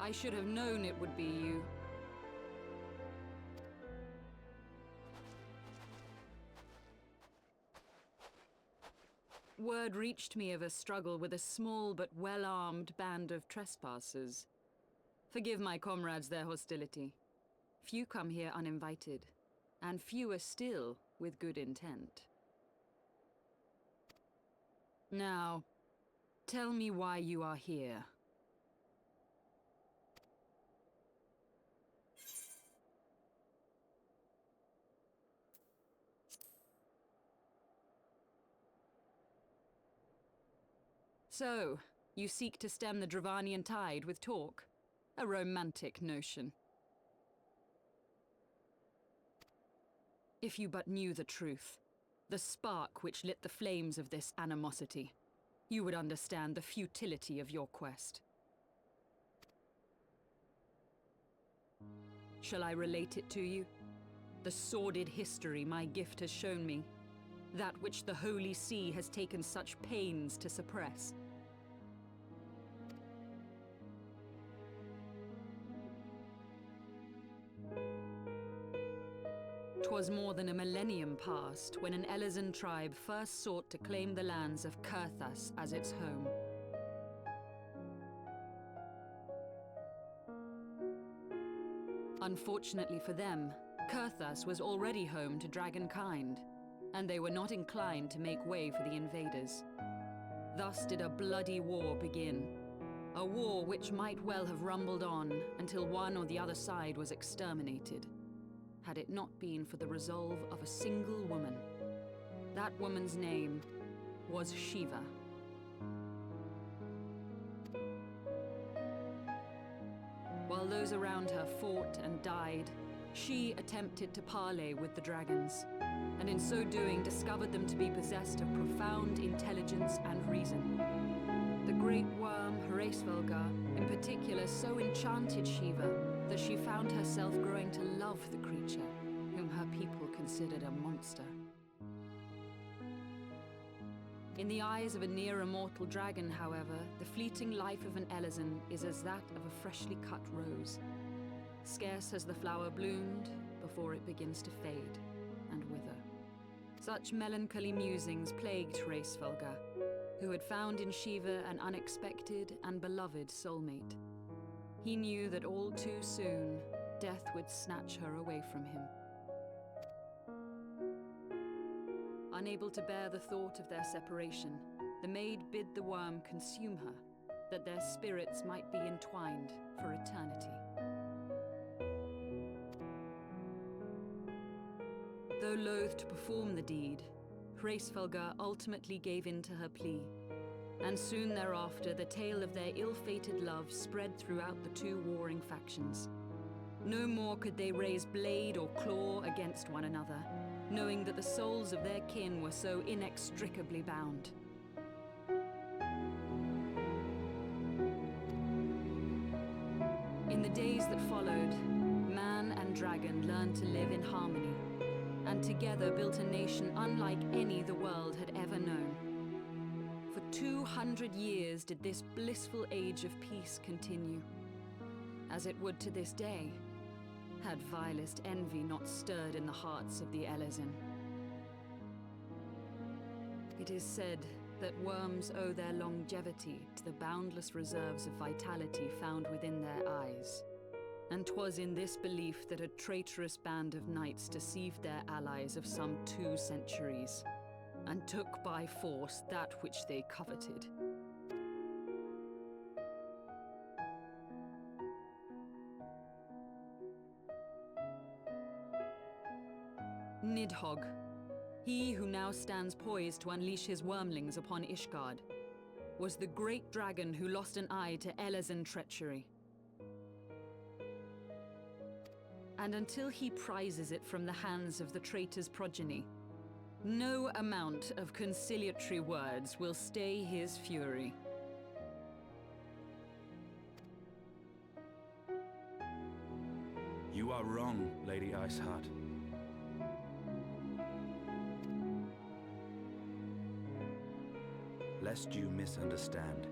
I should have known it would be you. Word reached me of a struggle with a small but well-armed band of trespassers. Forgive my comrades their hostility. Few come here uninvited, and fewer still with good intent. Now, tell me why you are here. So, you seek to stem the Dravanian tide with talk? A romantic notion. If you but knew the truth, the spark which lit the flames of this animosity, you would understand the futility of your quest. Shall I relate it to you? The sordid history my gift has shown me, that which the Holy See has taken such pains to suppress. 'Twas more than a millennium past when an Elezen tribe first sought to claim the lands of Kurthas as its home. Unfortunately for them, Kurthas was already home to dragonkind, and they were not inclined to make way for the invaders. Thus did a bloody war begin, a war which might well have rumbled on until one or the other side was exterminated, had it not been for the resolve of a single woman. That woman's name was Shiva. While those around her fought and died, she attempted to parley with the dragons, and in so doing discovered them to be possessed of profound intelligence and reason. The great worm Heavensward in particular so enchanted Shiva that she found herself growing to love the creature, whom her people considered a monster. In the eyes of a near-immortal dragon, however, the fleeting life of an Elezen is as that of a freshly cut rose. Scarce has the flower bloomed before it begins to fade and wither. Such melancholy musings plagued Heavensward, who had found in Shiva an unexpected and beloved soulmate. He knew that all too soon, death would snatch her away from him. Unable to bear the thought of their separation, the maid bid the worm consume her, that their spirits might be entwined for eternity. Though loath to perform the deed, Heavensward ultimately gave in to her plea, and soon thereafter the tale of their ill-fated love spread throughout the two warring factions. No more could they raise blade or claw against one another, knowing that the souls of their kin were so inextricably bound. In the days that followed, man and dragon learned to live in harmony, and together built a nation unlike any the world had ever known. For 200 years did this blissful age of peace continue, as it would to this day, had vilest envy not stirred in the hearts of the Elezen. It is said that worms owe their longevity to the boundless reserves of vitality found within their eyes. And 'twas in this belief that a traitorous band of knights deceived their allies of some 2 centuries, and took by force that which they coveted. Nidhogg, he who now stands poised to unleash his wormlings upon Ishgard, was the great dragon who lost an eye to Elezen treachery. And until he prizes it from the hands of the traitor's progeny, no amount of conciliatory words will stay his fury. You are wrong, Lady Iceheart. Lest you misunderstand,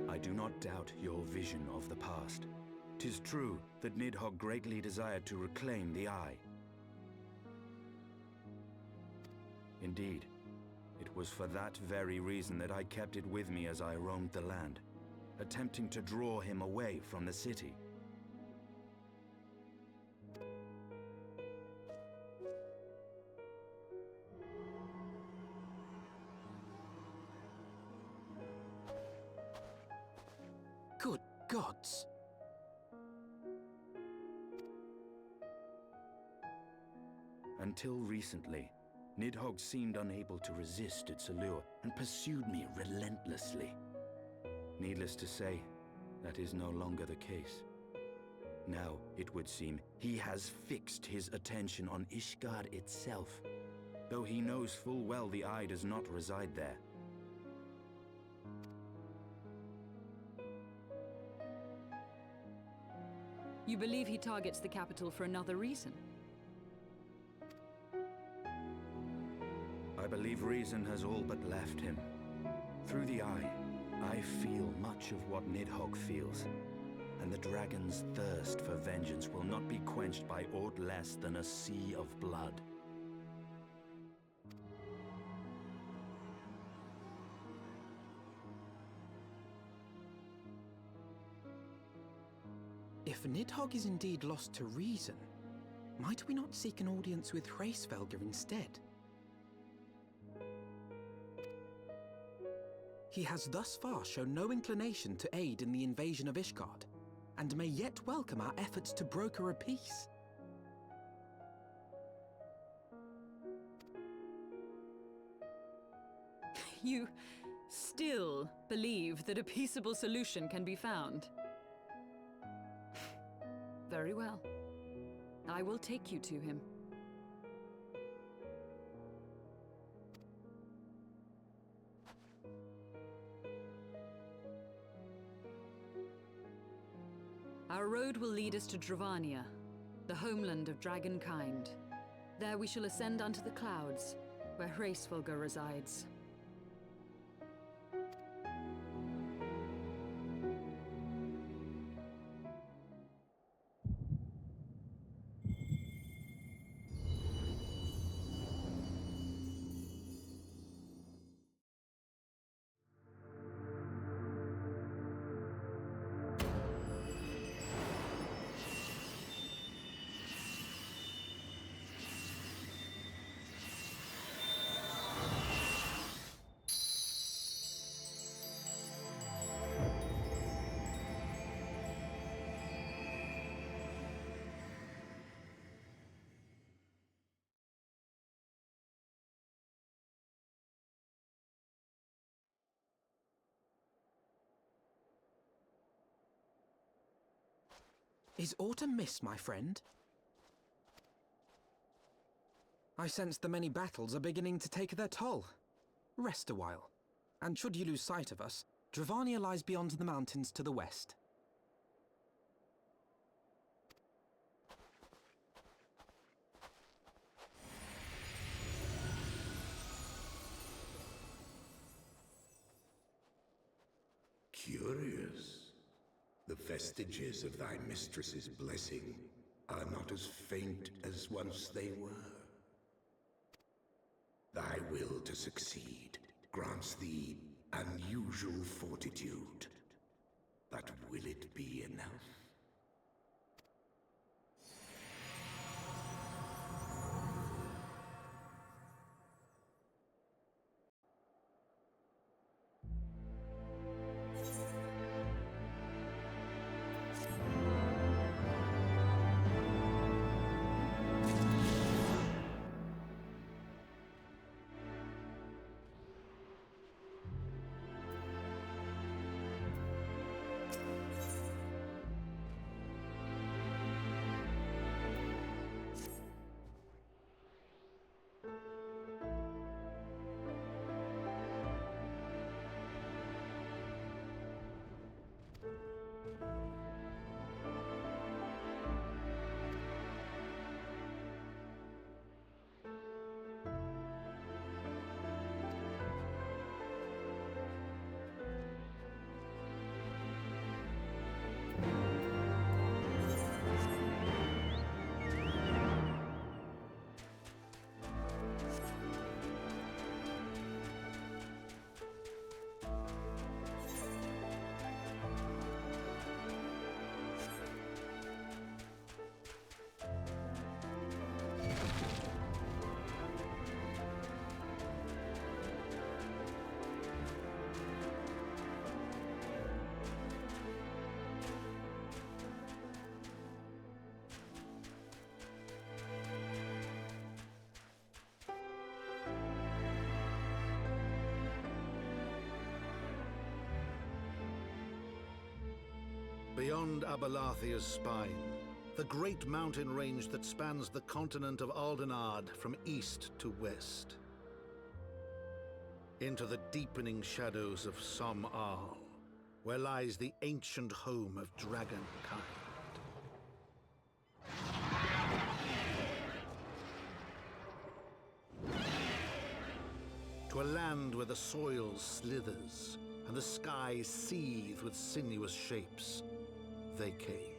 I do not doubt your vision of the past. 'Tis true that Nidhogg greatly desired to reclaim the Eye. Indeed, it was for that very reason that I kept it with me as I roamed the land, attempting to draw him away from the city. Good gods! Until recently, Nidhogg seemed unable to resist its allure and pursued me relentlessly. Needless to say, that is no longer the case. Now, it would seem, he has fixed his attention on Ishgard itself, though he knows full well the Eye does not reside there. You believe he targets the capital for another reason? I believe reason has all but left him. Through the Eye, I feel much of what Nidhogg feels, and the dragon's thirst for vengeance will not be quenched by aught less than a sea of blood. If Nidhogg is indeed lost to reason, might we not seek an audience with Hraesvelgr instead? He has thus far shown no inclination to aid in the invasion of Ishgard, and may yet welcome our efforts to broker a peace. You still believe that a peaceable solution can be found? Very well. I will take you to him. Our road will lead us to Dravania, the homeland of dragonkind. There we shall ascend unto the clouds, where Hraesvelgr resides. Is aught amiss, my friend? I sense the many battles are beginning to take their toll. Rest a while, and should you lose sight of us, Dravania lies beyond the mountains to the west. Curious. The vestiges of thy mistress's blessing are not as faint as once they were. Thy will to succeed grants thee unusual fortitude. But will it be enough? Beyond Abalathia's spine, the great mountain range that spans the continent of Aldenard from east to west. Into the deepening shadows of Som-Al, where lies the ancient home of dragonkind. To a land where the soil slithers and the skies seethe with sinuous shapes, they came.